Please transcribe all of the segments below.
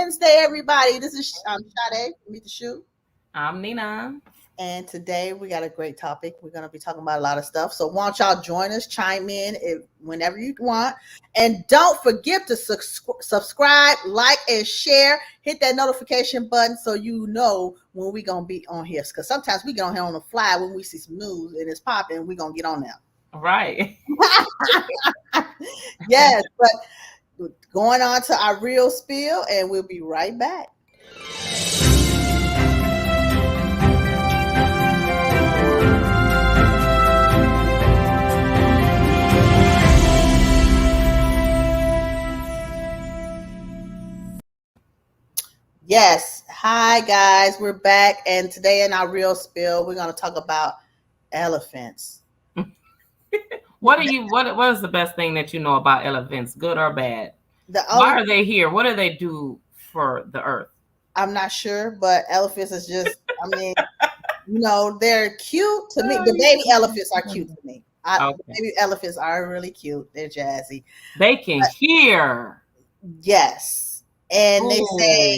Wednesday, everybody. This is Sade, NSMeettheshu. I'm Lena. And today we got a great topic. We're going to be talking about a lot of stuff. So why don't y'all join us, chime in whenever you want. And don't forget to subscribe, like, and share. Hit that notification button so you know when we're going to be on here. Because sometimes we get on here on the fly when we see some news and it's popping. We're going to get on there. Right. Yes, but going on to our real spiel, and we'll be right back. Yes. Hi, guys. We're back. And today in our real spill, we're going to talk about elephants. What is the best thing that you know about elephants, good or bad? Why are they here? What do they do for the earth? I'm not sure, but elephants is just, they're cute to me. The baby elephants are cute to me. The baby elephants are really cute. They're jazzy. They can hear. Yes. And they say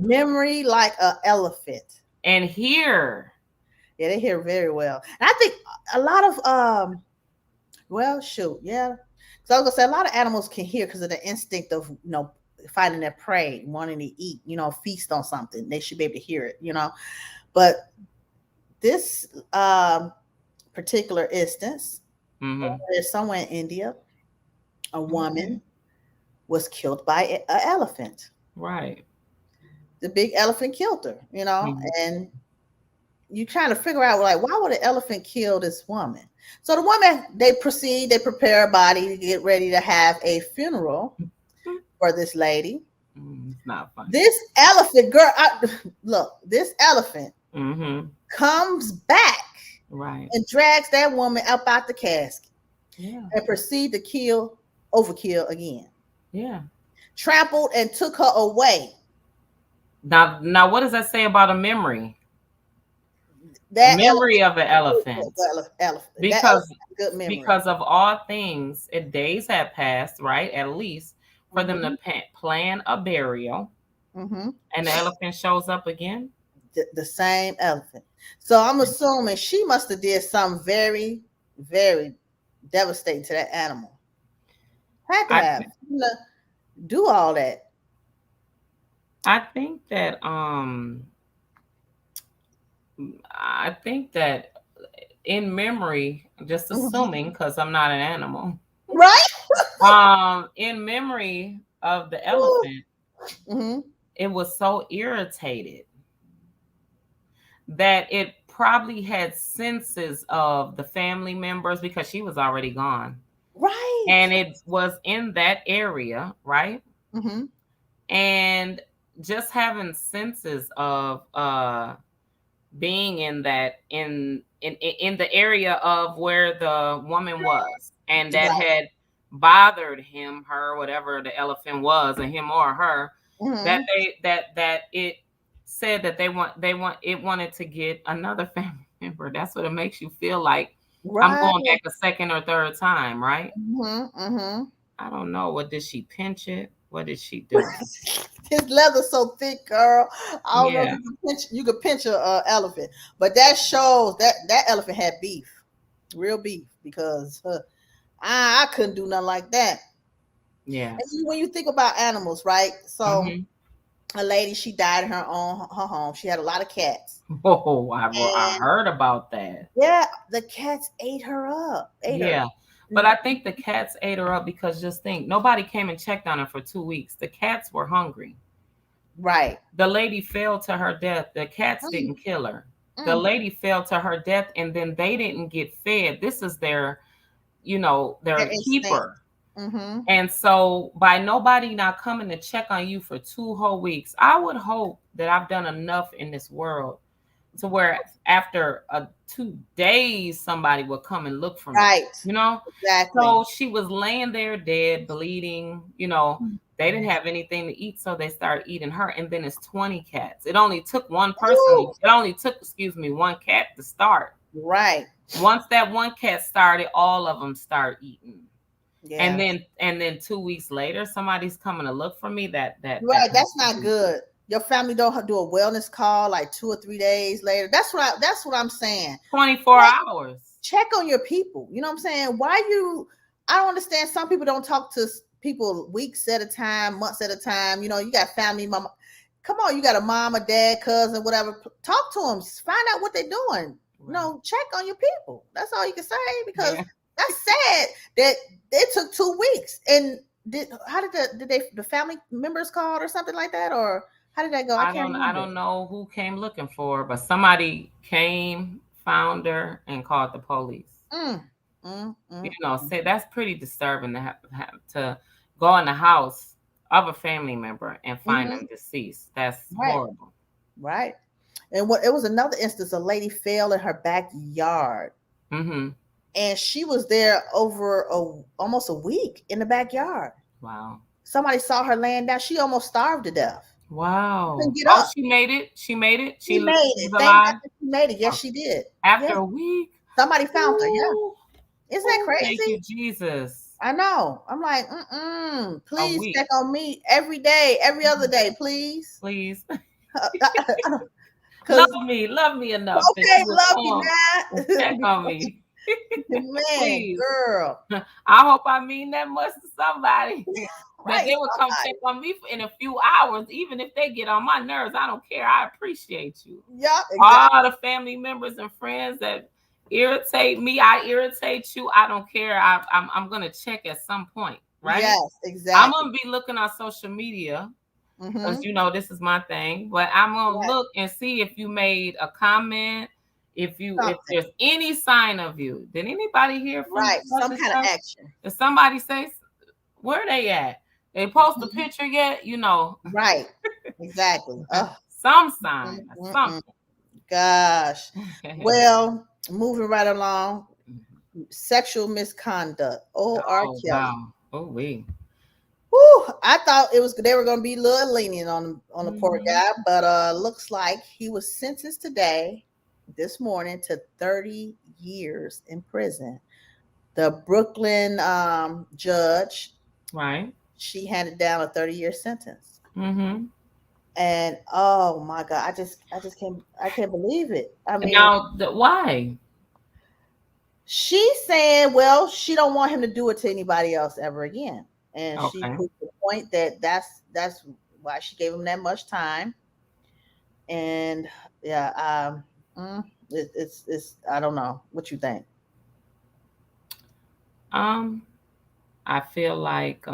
memory like an elephant. And hear. Yeah, they hear very well. And I think a lot of So I was gonna say a lot of animals can hear because of the instinct of finding their prey, wanting to eat, feast on something. They should be able to hear it, But this particular instance, there's somewhere in India, a woman was killed by an elephant. Right. The big elephant killed her, and you trying to figure out why would an elephant kill this woman? So the woman, they prepare her body to get ready to have a funeral for this lady. It's not funny. This elephant, girl, this elephant comes back and drags that woman up out the casket and proceed to overkill again. Yeah. Trampled and took her away. Now what does that say about a memory? That memory of an elephant. Because of all things, days have passed, right? At least for them to plan a burial, and the elephant shows up again. The same elephant. So I'm assuming she must have did something very, very devastating to that animal. Had to have do all that. I think that in memory, just assuming because I'm not an animal, right? In memory of the elephant, it was so irritated that it probably had senses of the family members because she was already gone. Right. And it was in that area, right? And just having senses of being in that in the area of where the woman was, and that had bothered him, her, whatever the elephant was, and him or her, that it said that it wanted to get another family member. That's what it makes you feel like. I'm going back a second or third time, right? I don't know. What did she pinch it? What did she do? His leather's so thick, girl. I don't know if you could pinch an elephant, but that shows that elephant had beef, real beef, because I couldn't do nothing like that. Yeah. And when you think about animals, right? So a lady, she died in her home. She had a lot of cats. Oh, I heard about that. Yeah, the cats ate her up. But I think the cats ate her up because just think, nobody came and checked on her for 2 weeks. The cats were hungry. Right. The lady fell to her death. The cats didn't kill her. The lady fell to her death, and then they didn't get fed. This is their keeper. And so by nobody not coming to check on you for 2 whole weeks, I would hope that I've done enough in this world to where after 2 days, somebody will come and look for me. Right. Exactly. So she was laying there dead, bleeding, they didn't have anything to eat. So they started eating her. And then it's 20 cats. It only took one person. Ooh. It only took, one cat to start. Right. Once that one cat started, all of them start eating. Yeah. And then 2 weeks later, somebody's coming to look for me. Right. That's not good. Your family don't do a wellness call like 2 or 3 days later. That's what I'm saying. 24 hours. Check on your people. You know what I'm saying? I don't understand. Some people don't talk to people weeks at a time, months at a time. You know, you got family, mama. Come on, you got a mom, a dad, cousin, whatever. Talk to them. Find out what they're doing. Right. No, check on your people. That's all you can say, because that's sad that it took 2 weeks. And did the family members called or something like that, or how did that go? I don't know who came looking for her, but somebody came, found her, and called the police. You know, say that's pretty disturbing to have to go in the house of a family member and find them deceased. That's horrible. Right. And it was another instance. A lady fell in her backyard. And she was there over almost a week in the backyard. Wow. Somebody saw her laying down. She almost starved to death. Wow. Get up. She made it. She made it. She made it. Thank God she made it. Yes, she did. After a week. Somebody found her. Yeah. Isn't that crazy? Thank you, Jesus. I know. I'm like, please check on me every day, every other day, please. Please. Love me enough. Okay, love you now. Check on me. Man, please. Girl. I hope I mean that much to somebody. That they will come check on me in a few hours, even if they get on my nerves. I don't care. I appreciate you. Yeah, exactly. All the family members and friends that irritate me, I irritate you. I don't care. I'm gonna check at some point, right? Yes, exactly. I'm gonna be looking on social media because you know this is my thing. But I'm gonna look and see if you made a comment, if there's any sign of you. Did anybody hear from some kind of action? Did somebody say where they at? They post a picture yet? You know. Right. Exactly. Some sign. Something. Gosh. Well, moving right along. Sexual misconduct. R.Kelly. Wow. Oh, we. I thought they were going to be a little lenient on the poor guy, but looks like he was sentenced this morning to 30 years in prison. The Brooklyn judge, right? She handed down a 30-year sentence. And oh my God, I can't believe it. I mean, now why? She's saying, well, she don't want him to do it to anybody else ever again, and she put the point that that's why she gave him that much time. And yeah, it's I don't know what you think. I feel like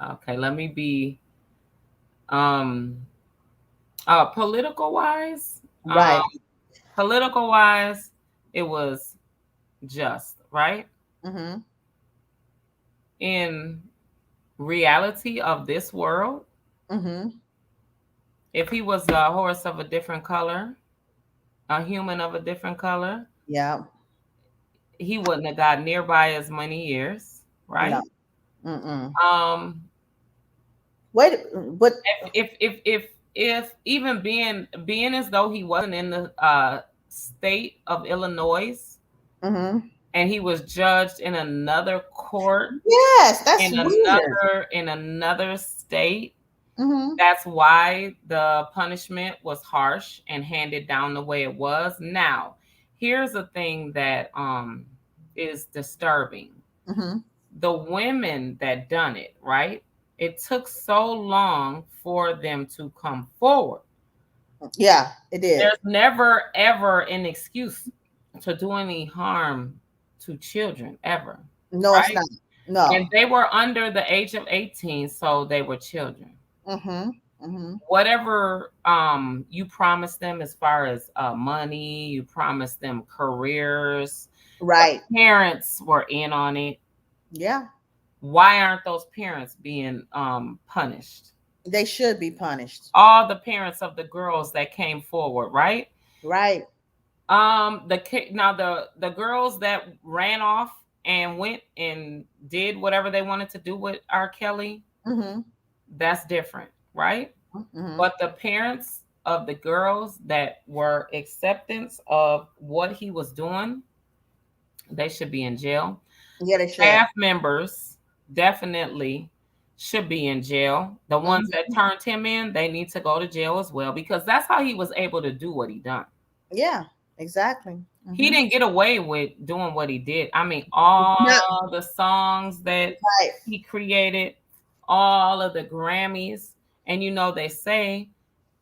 okay, let me be political wise. Right. Political wise, it was just, right? In reality of this world, if he was a horse of a different color, a human of a different color, he wouldn't have got nearby as many years, right? No. Wait, but if even being as though he wasn't in the state of Illinois, and he was judged in another court, that's weird. in another state. That's why the punishment was harsh and handed down the way it was. Now, here's the thing that is disturbing. The women that done it, right? It took so long for them to come forward. Yeah, it did. There's never, ever an excuse to do any harm to children, ever. No, right? It's not. No. And they were under the age of 18, so they were children. Whatever you promised them as far as money, you promised them careers. Right. The parents were in on it. Yeah. Why aren't those parents being punished? They should be punished. All the parents of the girls that came forward, right? Right. The girls that ran off and went and did whatever they wanted to do with R.Kelly, that's different, right? But the parents of the girls that were acceptance of what he was doing, they should be in jail. Yeah, they should. Staff members definitely should be in jail. The ones that turned him in, they need to go to jail as well, because that's how he was able to do what he done. Yeah, exactly. He didn't get away with doing what he did. I mean, all the songs that he created, all of the Grammys, and they say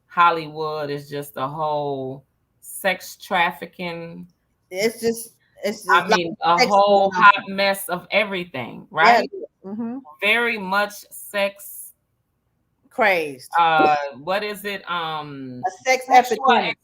Hollywood is just a whole sex trafficking. It's I mean, a whole hot mess of everything, right? Yeah. Very much sex crazed. What is it? A sex epidemic.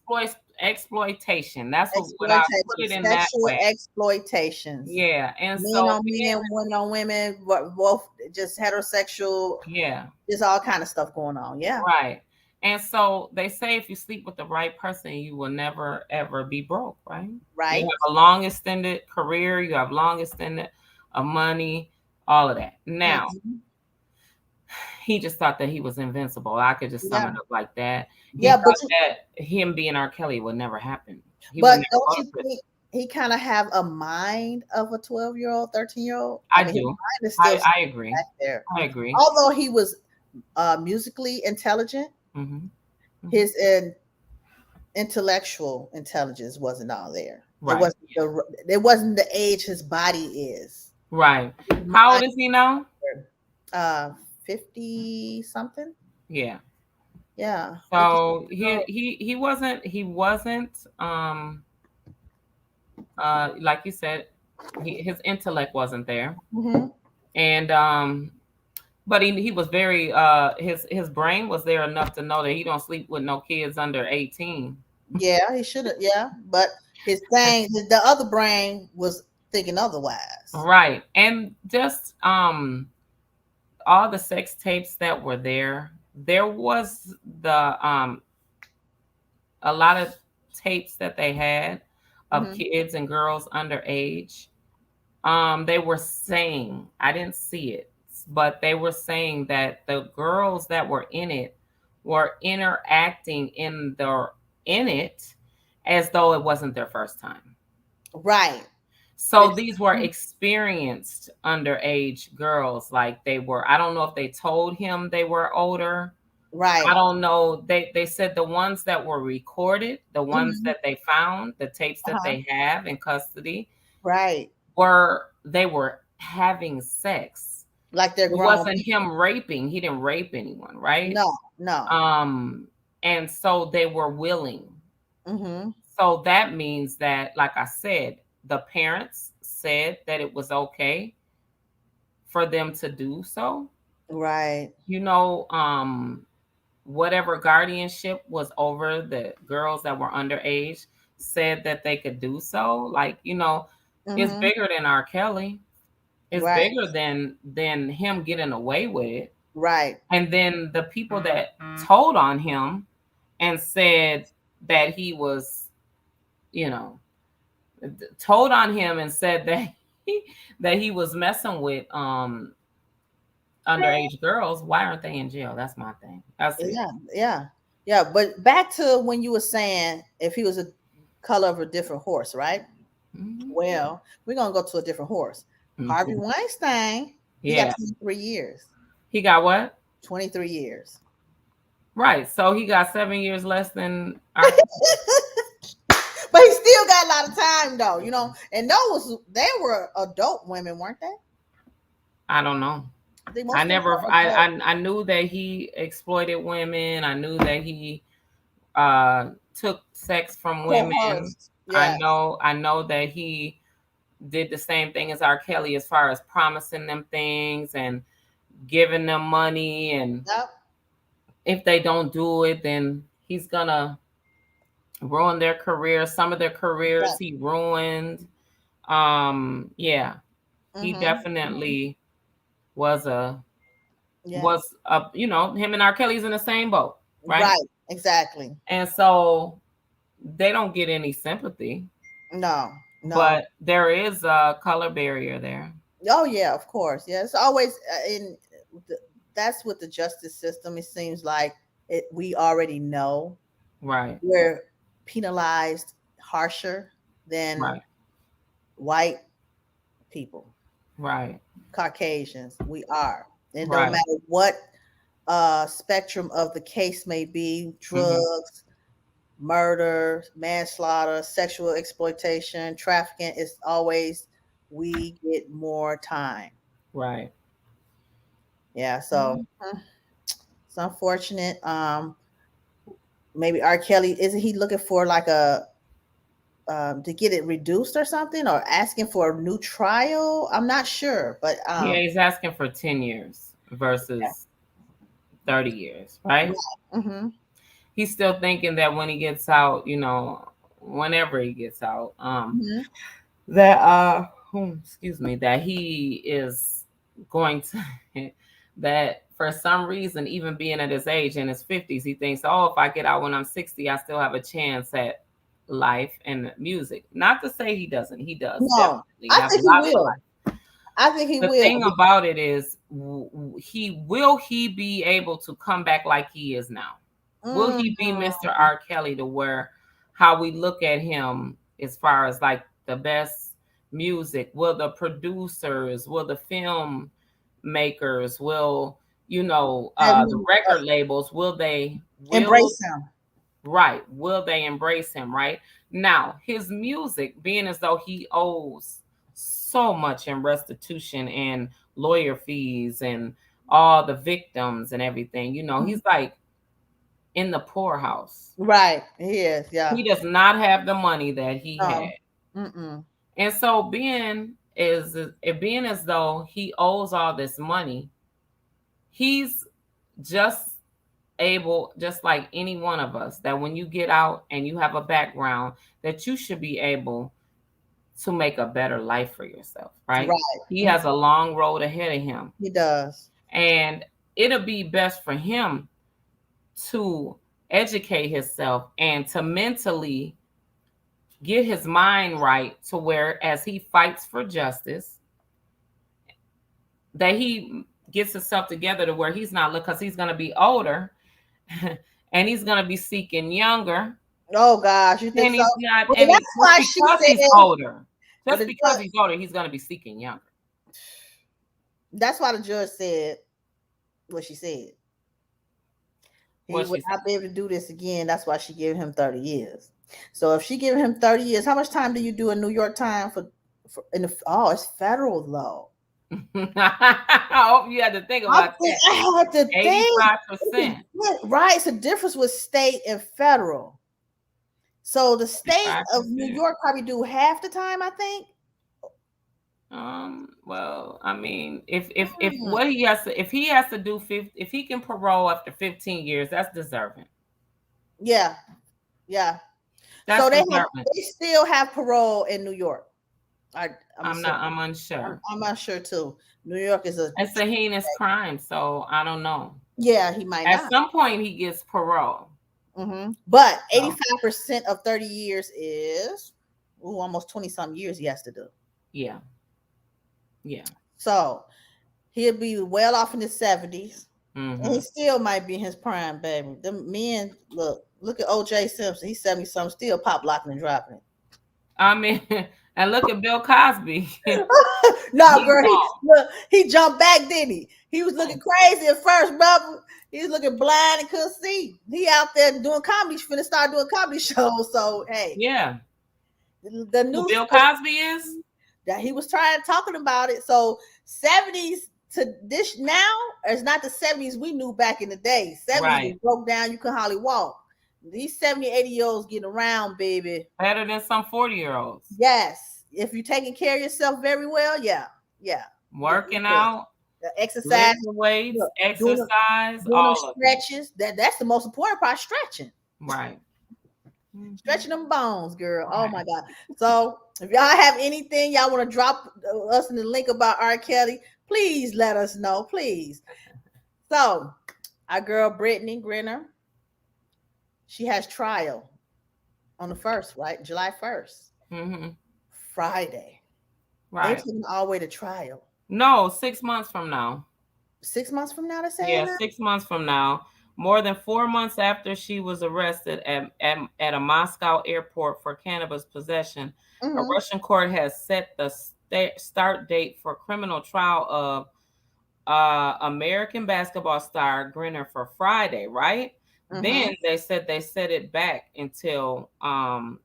Exploitation. That's what I put it in that way. Exploitations. Yeah, and men so on men, women on women, both just heterosexual. Yeah, there's all kind of stuff going on. Yeah, right. And so they say if you sleep with the right person, you will never ever be broke. Right. Right. You have a long extended career. You have long extended money. All of that. Now. He just thought that he was invincible. I could just sum it up like that. He thought that him being R.Kelly would never happen. But don't you think he kind of have a mind of a 12-year-old, 13-year-old? I do. I agree. There. I agree. Although he was musically intelligent, his intellectual intelligence wasn't all there. Right. It wasn't the age his body is. Right. How old is he now? 50 something. Yeah. Yeah. So he wasn't like you said, his intellect wasn't there. And but he was very his brain was there enough to know that he don't sleep with no kids under 18. Yeah, he should have. Yeah, but his thing, the other brain was thinking otherwise. Right. And just all the sex tapes that were there was a lot of tapes that they had of kids and girls underage. They were saying, I didn't see it, but they were saying that the girls that were in it were interacting in it as though it wasn't their first time. Right. So these were experienced underage girls. Like they were, I don't know if they told him they were older. Right. I don't know. They said the ones that were recorded, the ones that they found, the tapes that they have in custody. Right. They were having sex. Like they're grown. It wasn't him raping. He didn't rape anyone, right? No. And so they were willing. So that means that, like I said, the parents said that it was okay for them to do so. Right. Whatever guardianship was over the girls that were underage said that they could do so. Like, it's bigger than R.Kelly. It's bigger than him getting away with it. Right. And then the people that told on him and said that he was, told on him and said that he was messing with underage girls. Why aren't they in jail? That's my thing. Yeah. But back to when you were saying if he was a color of a different horse, right? Well, we're gonna go to a different horse. Harvey Weinstein. He got 23 years. He got what? 23 years. Right. So he got 7 years less than But he still got a lot of time though, and they were adult women, weren't they? I don't know. I knew that he exploited women. I knew that he took sex from women. Yes. I know that he did the same thing as R.Kelly as far as promising them things and giving them money, and if they don't do it, then he's gonna ruin their career. Some of their careers he ruined. He definitely was him and R.Kelly's in the same boat, right? Exactly. And so they don't get any sympathy. No. But there is a color barrier there. Oh yeah, of course. Yeah, it's always that's with the justice system. It seems like we already know Right. We're penalized harsher than Right. white people, Right. Caucasians. We are. It don't Right. matter what spectrum of the case may be, Mm-hmm. drugs, murder, manslaughter, sexual exploitation, trafficking, it's always we get more time. Right. Yeah, so it's unfortunate. Maybe R. Kelly, isn't he looking for like a to get it reduced or something, or asking for a new trial? I'm not sure, but Yeah, he's asking for 10 years yeah. versus 30 years, right? Mm-hmm. He's still thinking that when he gets out, whenever he gets out, Mm-hmm. that excuse me, that he is going to that for some reason, even being at his age in his 50s, he thinks, oh, if I get out when I'm 60, I still have a chance at life and music. Not to say he doesn't. He does No, definitely I have think he lots of will. life. I think he The will. thing about it is, he be able to come back like he is now? Will he be Mm-hmm. Mr. R. Kelly to where how we look at him as far as like the best music? Will the producers, will the film makers, will the record labels, will Embrace him. right, will they embrace him? Right now, his music, being as though he owes so much in restitution and lawyer fees and all the victims and everything, he's like in the poorhouse. Right. He is. Yeah. He does not have the money that he No. had. Mm-mm. And so being as though he owes all this money, he's just able, just like any one of us, that when you get out and you have a background, that you should be able to make a better life for yourself, right? Right. He Mhm. has a long road ahead of him. He does. And it'll be best for him to educate himself and to mentally get his mind right to where as he fights for justice, that he gets himself together to where he's not, because he's going to be older and he's going to be seeking younger. Oh gosh, you think And so? he's not, Well, and that's just why she because said. he's older, But just because he's older, he's going to be seeking younger. that's why the judge said what she said. He What would she said. not be able to do this again. That's why she gave him 30 years. So if she gave him 30 years, how much time do you do in New York time for it's federal though. I hope you had to think about that. I had to think. 85%. Right, it's a difference with state and federal. So the state of New 85%. York probably do half the time, I think. Well, I mean, if what he has to, if he has to do 50, if he can parole after 15 years, that's deserving. Yeah, yeah. That's So deserving. they still have parole in New York. I'm unsure. I'm not sure too. New York is It's a heinous crime, so I don't know. yeah, he might At not. some point, he gets parole. Mm-hmm. But 85% of 30 years is almost 20 some years he has to do. Yeah. Yeah. So he'll be well off in his 70s. Mm-hmm. And he still might be in his prime, baby. The men, look at OJ Simpson. He's 70 something, still pop locking and dropping it. I mean, and look at Bill Cosby. No, girl, he jumped back, didn't he? He was looking crazy at first, brother. He was looking blind and couldn't see. He out there doing comedy, finna start doing comedy shows. So hey, yeah, the news who Bill Cosby is that he was talking about it. So 70s to this now is not the 70s we knew back in the day. 70s right. broke down, you could hardly walk. These 70, 80-year-olds getting around, baby. Better than some 40-year-olds. Yes. If you're taking care of yourself very well, yeah. Working out, exercise, weights, exercise, doing all stretches. That's the most important part, stretching. Right. Stretching them bones, girl. Oh my God. So if y'all have anything y'all want to drop us in the link about R. Kelly, please let us know, please. So our girl Brittany Griner, she has trial on the 1st, right? July 1st. Mm-hmm. Friday. Right. They're taking all the way to trial. No, 6 months from now. 6 months from now, they're saying? Yeah, 6 months from now. More than 4 months after she was arrested at a Moscow airport for cannabis possession, a Russian court has set the start date for criminal trial of American basketball star Griner for Friday, right? Then they said they set it back until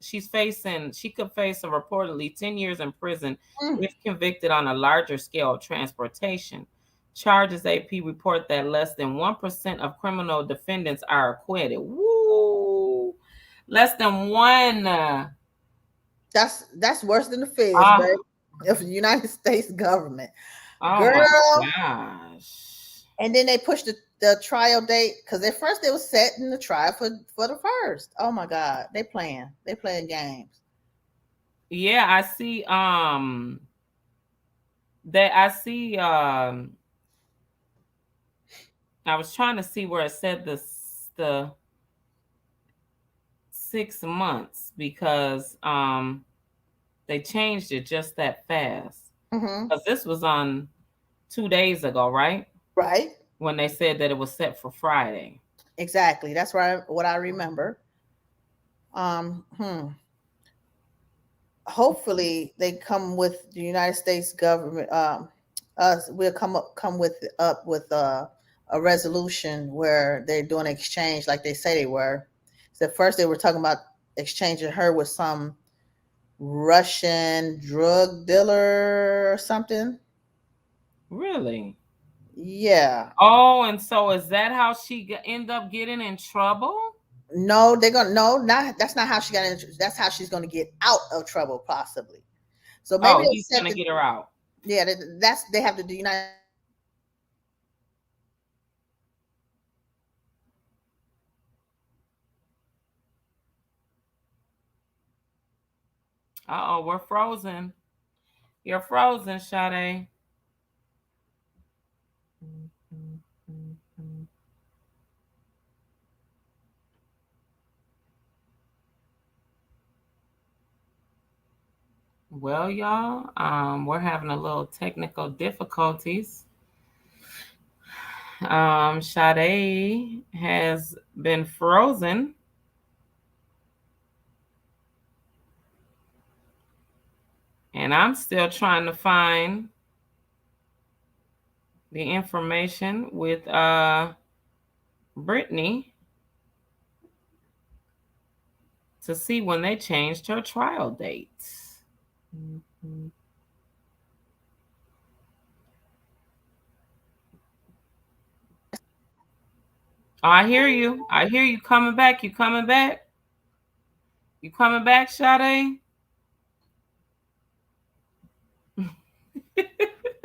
she could face a reportedly 10 years in prison if convicted on a larger scale of transportation. Charges AP report that less than 1% of criminal defendants are acquitted. Woo! Less than one. That's worse than the feds, baby. Of the United States government. Oh Girl. My gosh. And then they pushed the trial date because at first they were setting the trial for the first. Oh my God. They playing games. Yeah, I see that I see I was trying to see where it said the 6 months because they changed it just that fast. Because this was on 2 days ago, right? Right. When they said that it was set for Friday. Exactly. That's what I remember. Hopefully they come with the United States government. Us we'll come with a resolution where they're doing an exchange like they say they were. So first they were talking about exchanging her with some Russian drug dealer or something. Really? Yeah. Oh, and so is that how she end up getting in trouble? No, they're gonna not. That's not how she got in. That's how she's gonna get out of trouble, possibly. So maybe he's gonna get her out. Yeah, they have to do United. We're frozen. You're frozen, Sade. Well, y'all, we're having a little technical difficulties. Sade has been frozen. And I'm still trying to find the information with Brittany to see when they changed her trial date. I hear you. I hear you coming back. You coming back? You coming back, Sade?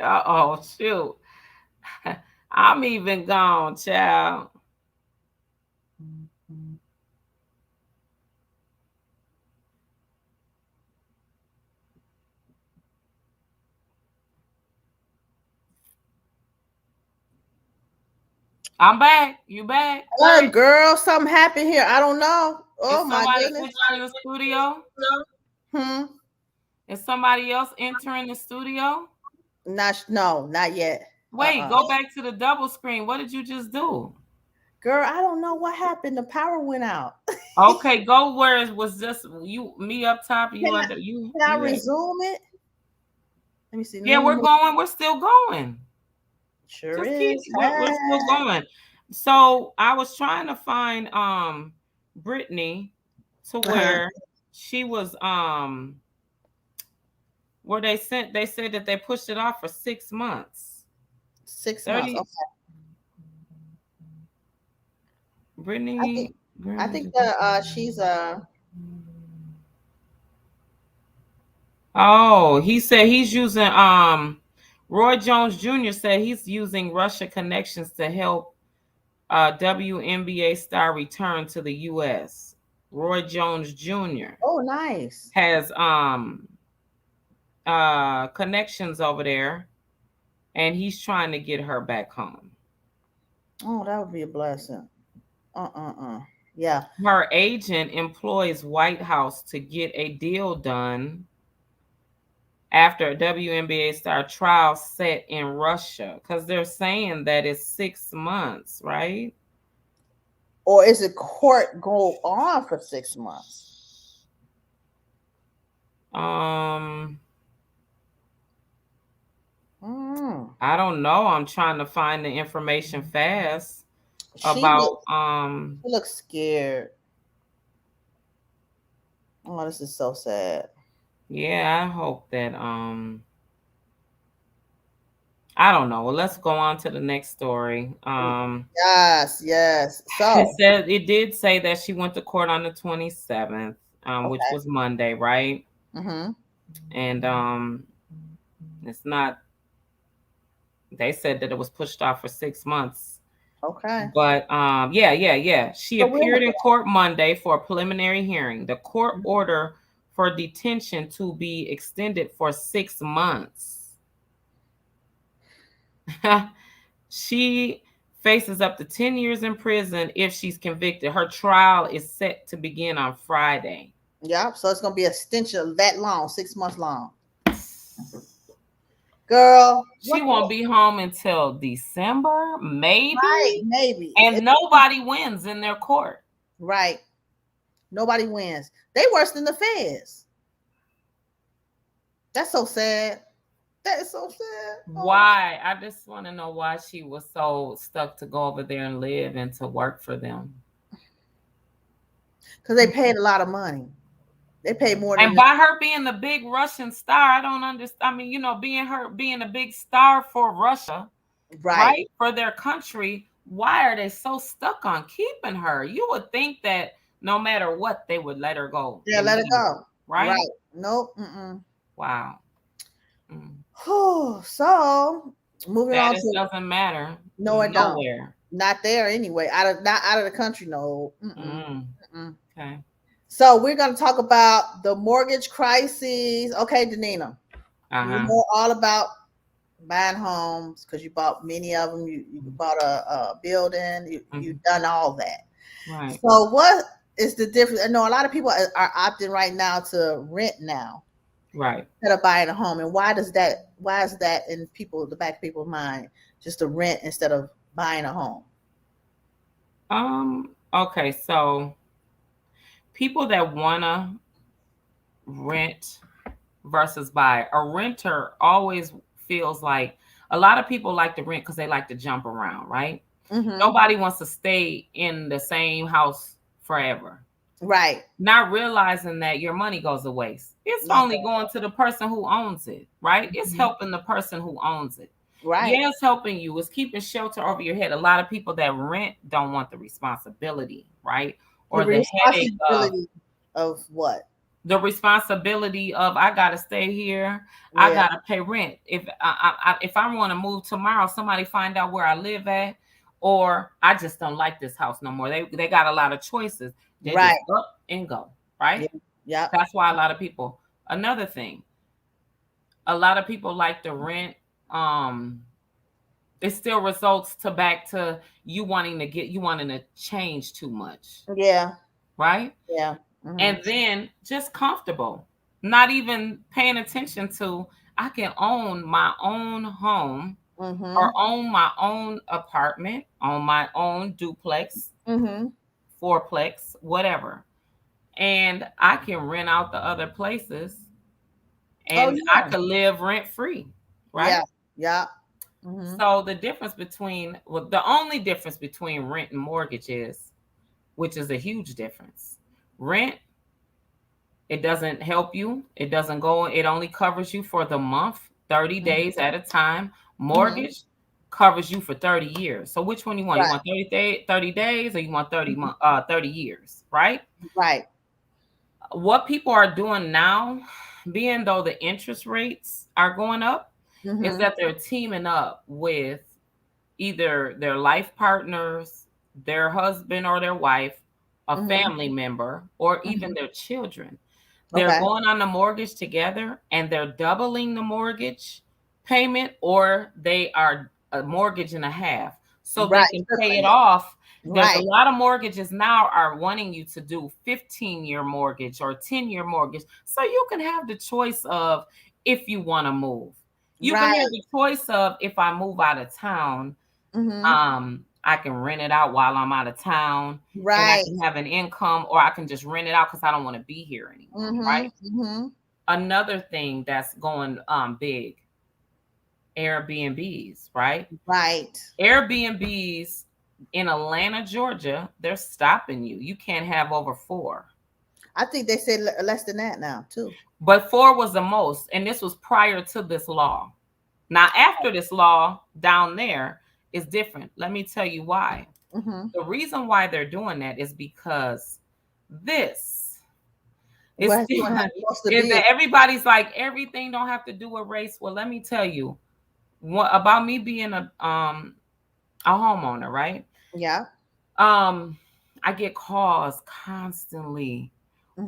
Oh, shoot. I'm even gone, child. I'm back. You back? Oh, girl, something happened here. I don't know. Oh my goodness! In the studio? Is somebody else entering the studio? Not yet. Wait, go back to the double screen. What did you just do? Girl, I don't know what happened. The power went out. Okay, go where it was just me up top. You under you. Can I resume it? Let me see. Yeah, we're going. We're still going. Sure is. We're still going. So I was trying to find Brittany to where she was where they said that they pushed it off for 6 months. 6 months. Okay. Brittany, I think she's Oh, he said he's using Roy Jones Jr. said he's using Russia connections to help WNBA star return to the U.S. Roy Jones Jr. Oh, nice. Has connections over there, and he's trying to get her back home. Oh, that would be a blessing. Yeah. Her agent employs White House to get a deal done after a WNBA star trial set in Russia, because they're saying that it's 6 months, right? or is it court go on for 6 months? I don't know. I'm trying to find the information fast about She looks scared. Oh, this is so sad. Yeah, I hope that I don't know. Well, let's go on to the next story. Yes. So it did say that she went to court on the 27th, which was Monday, right? Mm-hmm. And it's not. They said that it was pushed off for 6 months. Okay. But yeah. She appeared in court Monday for a preliminary hearing. The court order for detention to be extended for 6 months. She faces up to 10 years in prison if she's convicted. Her trial is set to begin on Friday. Yeah, so it's gonna be a extension that long, 6 months long. Girl, she won't be home until December, maybe. Right, maybe. And nobody wins in their court. Right. Nobody wins. They worse than the feds. That's so sad. That is so sad. Why? I just want to know why she was so stuck to go over there and live and to work for them. Because they paid a lot of money. They paid more than. And by her being the big Russian star, I don't understand. I mean, you know, being a big star for Russia, right? For their country, why are they so stuck on keeping her? You would think that no matter what, they would let her go. Yeah, let her go. Right? Nope. Wow. So moving on to doesn't matter. No, it don't. Not there anyway. Not out of the country. No. Okay. So we're going to talk about the mortgage crises. Okay, Danina. You know all about buying homes because you bought many of them. You bought a building. You've done all that. Right. So what is the difference? I know a lot of people are opting right now to rent now. Right. Instead of buying a home. And why is that in the back of people's mind, just to rent instead of buying a home? Okay, so people that wanna rent versus buy, a renter always feels like a lot of people like to rent because they like to jump around, right? Nobody wants to stay in the same house forever. Right. Not realizing that your money goes to waste. It's only going to the person who owns it, right? It's helping the person who owns it. Right. Yeah, it's helping you. It's keeping shelter over your head. A lot of people that rent don't want the responsibility, right? Or the headache of what? The responsibility of I gotta stay here. Yeah. I gotta pay rent. If I want to move tomorrow, somebody find out where I live at, or I just don't like this house no more. They got a lot of choices. They just up and go, right? Yeah. That's why a lot of people. Another thing, a lot of people like to rent. It still results back to you wanting to change too much. Yeah. Right? Yeah. And then just comfortable, not even paying attention to I can own my own home or own my own apartment, own my own duplex, fourplex, whatever. And I can rent out the other places and I could live rent free, right? Yeah. So the only difference between rent and mortgage is, which is a huge difference. Rent, it doesn't help you. It only covers you for the month, 30 days at a time. Mortgage covers you for 30 years. So which one you want? Right. You want 30 days or you want 30 years, right? Right. What people are doing now, being though the interest rates are going up, is that they're teaming up with either their life partners, their husband or their wife, a family member, or even their children. They're going on the mortgage together and they're doubling the mortgage payment, or they are a mortgage and a half. So they can pay it off. There's a lot of mortgages now are wanting you to do 15-year mortgage or 10-year mortgage. So you can have the choice of if you want to move. You can have the choice of if I move out of town, I can rent it out while I'm out of town, and I Right. can have an income, or I can just rent it out because I don't want to be here anymore, right? Another thing that's going big, Airbnbs, right? Right. Airbnbs in Atlanta, Georgia, they're stopping you. You can't have over 4. I think they said less than that now too. But 4 was the most, and this was prior to this law. Now, after this law down there is different. Let me tell you why. The reason why they're doing that is because this is that everybody's like, everything don't have to do with race. Well, let me tell you what about me being a homeowner, right? Yeah. I get calls constantly,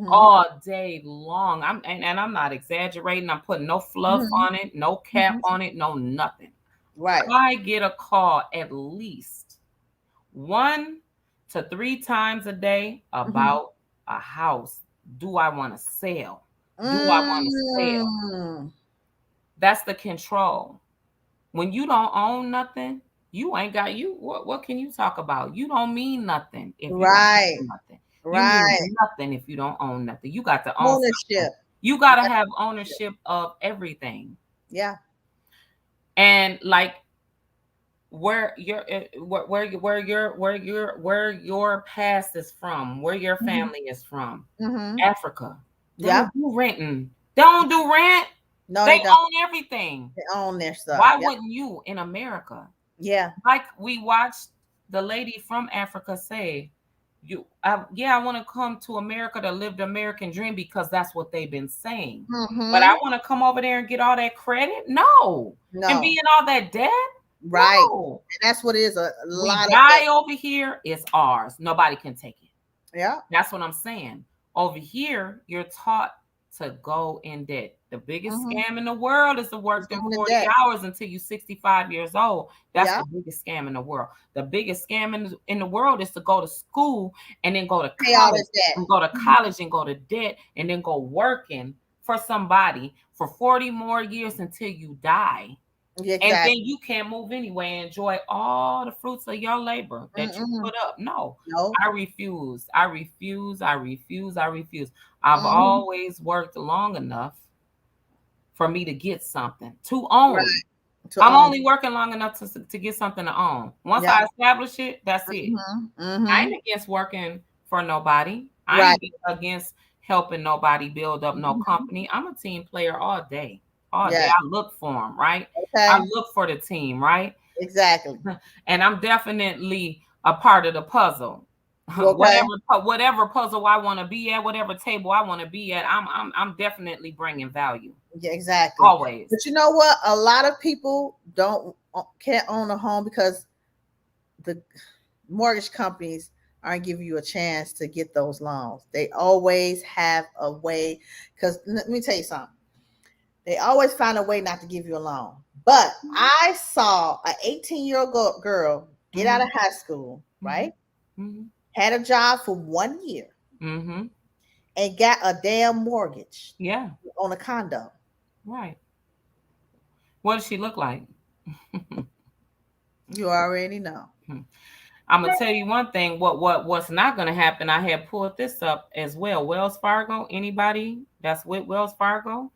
all day long. I'm not exaggerating. I'm putting no fluff on it, no cap on it, no nothing. Right. I get a call at least 1 to 3 times a day about a house. Do I want to sell? Do I want to sell? That's the control. When you don't own nothing, you ain't got you. What can you talk about? You don't mean nothing if you don't own nothing. You mean nothing if you don't own nothing. You got to own ownership. Something. You got to have ownership of everything. Yeah. And like where your past is from, where your family is from, Africa. Yeah. They don't do renting. They don't do rent. No, they own everything. They own their stuff. Why wouldn't you in America? Yeah. Like we watched the lady from Africa say, I want to come to America to live the American dream because that's what they've been saying. But I want to come over there and get all that credit? No. And be in all that debt? Right. No. And that's what it is. A lot we die over here, it's ours. Nobody can take it. Yeah. That's what I'm saying. Over here, you're taught to go in debt. The biggest scam in the world is to work them 40 hours until you're 65 years old. That's the biggest scam in the world. The biggest scam in the world is to go to school and then go to college and go to college and go to debt and then go working for somebody for 40 more years until you die. Exactly. And then you can't move anyway and enjoy all the fruits of your labor that you put up. No. I refuse. I've always worked long enough for me to get something to own. Right. I'm only working long enough to get something to own. Once I establish it, that's it. I ain't against working for nobody. I ain't against helping nobody build up no company. I'm a team player all day. All day. I look for them, right? Okay. I look for the team, right? Exactly. And I'm definitely a part of the puzzle. Okay. Whatever puzzle I want to be at, whatever table I want to be at, I'm definitely bringing value. Yeah, exactly. Always. But you know what? A lot of people can't own a home because the mortgage companies aren't giving you a chance to get those loans. They always have a way. Because let me tell you something. They always find a way not to give you a loan. But I saw an 18-year-old girl get out of high school, right? Had a job for 1 year and got a damn mortgage. Yeah. On a condo. Right. What does she look like? You already know. I'm gonna tell you one thing. What's not gonna happen? I had pulled this up as well. Wells Fargo. Anybody that's with Wells Fargo,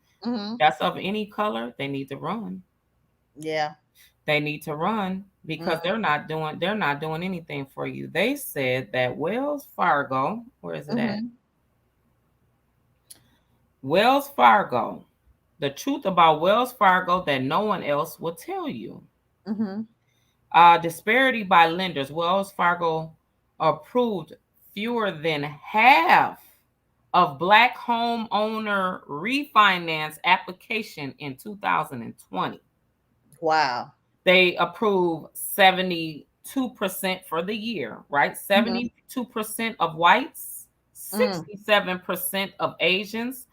that's of any color, they need to run. Yeah. They need to run because they're not doing anything for you. They said that Wells Fargo, where is it at? Wells Fargo, the truth about Wells Fargo that no one else will tell you. Disparity by lenders. Wells Fargo approved fewer than half of Black homeowner refinance application in 2020. Wow. They approved 72% for the year, right? 72% of whites, 67% of Asians,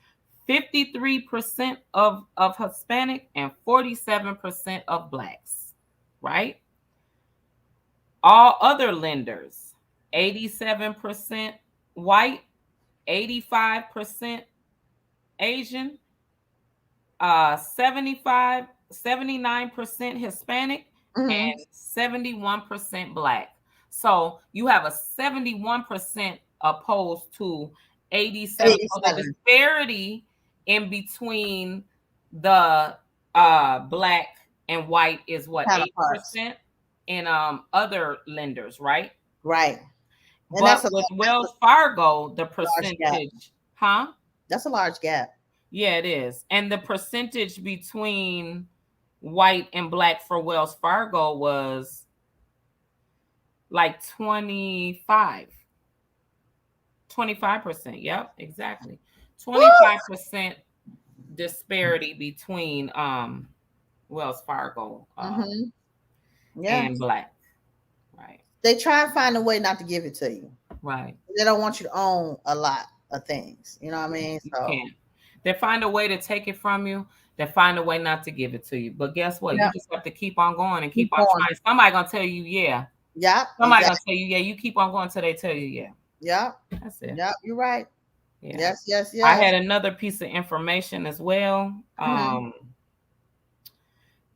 53% of Hispanic, and 47% of Blacks, right? All other lenders, 87% white, 85% Asian, 79% Hispanic, and 71% black. So you have a 71% opposed to 87. So the disparity in between the black and white is what, 8% in other lenders, right? Right. But with Wells Fargo, the percentage, That's a large gap. Yeah, it is. And the percentage between white and black for Wells Fargo was like 25%. Yep, exactly. 25% disparity between Wells Fargo and black. Right. They try and find a way not to give it to you. Right. They don't want you to own a lot of things. You know what I mean? You can't. They find a way to take it from you. They find a way not to give it to you. But guess what? You just have to keep on going and keep on trying. Somebody gonna tell you, yeah. Yeah. Somebody gonna tell you, yeah. You keep on going until they tell you, yeah. Yeah. That's it. Yeah, you're right. Yeah. Yes. I had another piece of information as well.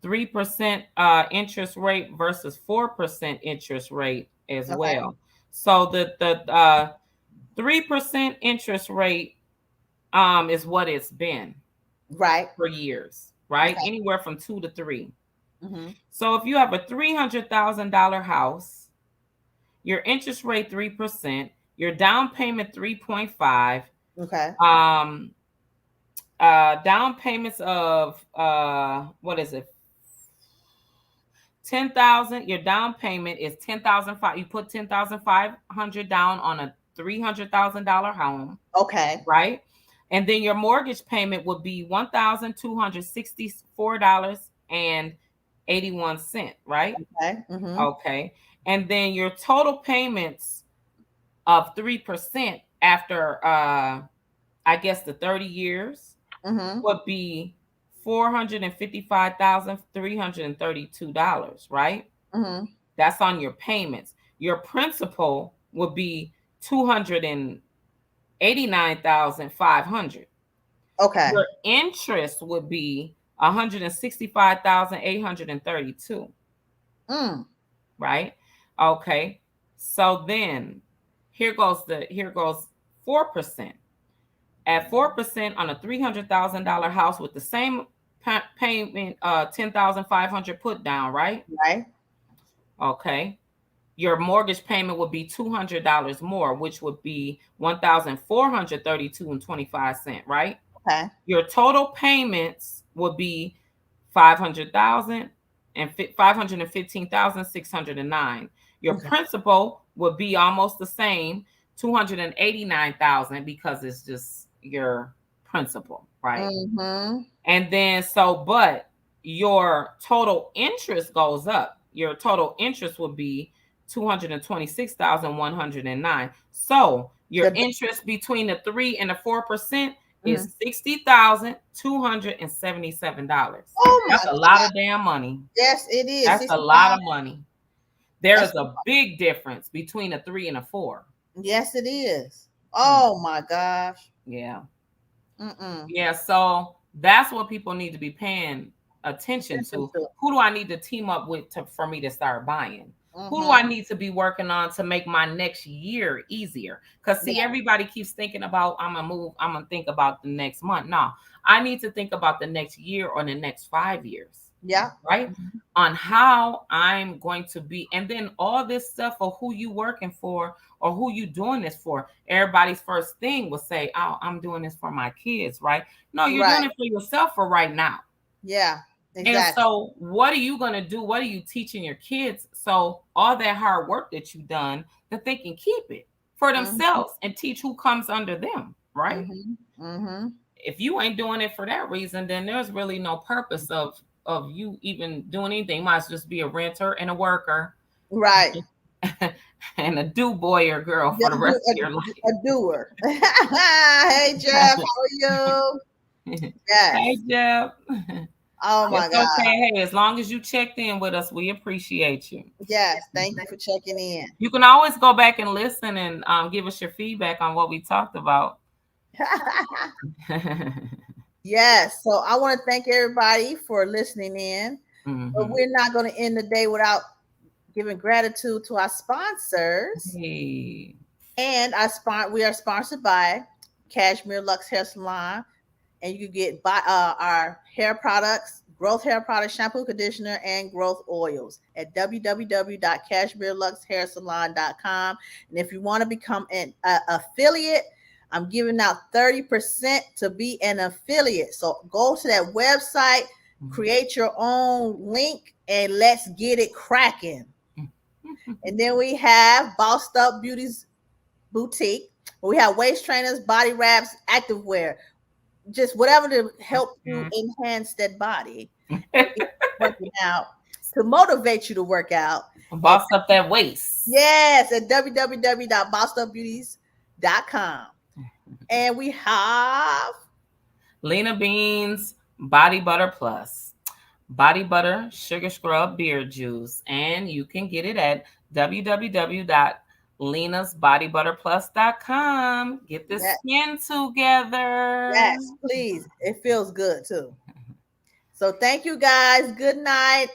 3% interest rate versus 4% interest rate as well. So the 3% interest rate is what it's been for years, right? Anywhere from 2 to 3. So if you have a $300,000 house, your interest rate 3%, your down payment 3.5. Down payments of what is it? 10,000. Your down payment is 10,500. You put 10,500 down on a $300,000 home. Right. And then your mortgage payment would be $1,264.81. Right. Okay. And then your total payments of 3% after I guess the 30 years would be $455,332, right? That's on your payments. Your principal would be $289,500. Your interest would be $165,832. Right? Okay. So then here goes 4%. At 4% on a $300,000 house with the same payment, 10,500 put down, right? Right. Okay. Your mortgage payment would be $200 more, which would be $1,432.25, right? Okay. Your total payments would be $500,000 and $515,609. Your principal would be almost the same, $289,000, because it's just your principal, right? And then but your total interest goes up. Your total interest would be $226,109. So your interest between the 3 and the 4% is $60,277. That's a lot of damn money. Yes, it is. That's a lot of money. There's a big difference between a 3 and a 4. Yes, it is. Oh my gosh. Yeah. Yeah. So that's what people need to be paying attention to. Who do I need to team up with for me to start buying? Who do I need to be working on to make my next year easier? Because see, everybody keeps thinking about, I'm gonna think about the next month. No, I need to think about the next year or the next 5 years. Yeah. Right. On how I'm going to be. And then all this stuff of who you working for or who you doing this for. Everybody's first thing will say, oh, I'm doing this for my kids. Right. No, you're doing it for yourself for right now. Yeah. Exactly. And so what are you going to do? What are you teaching your kids? So all that hard work that you've done, that they can keep it for themselves and teach who comes under them. Right. If you ain't doing it for that reason, then there's really no purpose of you even doing anything. Might as well just be a renter and a worker. Right. And a do boy or girl for the rest of your life. A doer. Hey, Jeff. How are you? Yes. Hey, Jeff. Oh my God. Okay. Hey, as long as you checked in with us, we appreciate you. Yes. Thank you for checking in. You can always go back and listen and give us your feedback on what we talked about. Yes. So I want to thank everybody for listening in. But we're not going to end the day without giving gratitude to our sponsors. Hey. And we are sponsored by Cashmere Lux Hair Salon, and you can get our hair products, growth hair products, shampoo, conditioner, and growth oils at www.cashmereluxhairsalon.com. And if you want to become an affiliate, I'm giving out 30% to be an affiliate. So go to that website, create your own link, and let's get it cracking. And then we have Bossed Up Beauty's Boutique. We have waist trainers, body wraps, activewear, just whatever to help you enhance that body, working out, to motivate you to work out. Boss up that waist. Yes, at www.bossedupbeauties.com. And we have Lena Beans Body Butter Plus. Body butter, sugar scrub, beard juice. And you can get it at www.lenasbodybutterplus.com. Get the skin together. Yes, please. It feels good too. So thank you guys. Good night.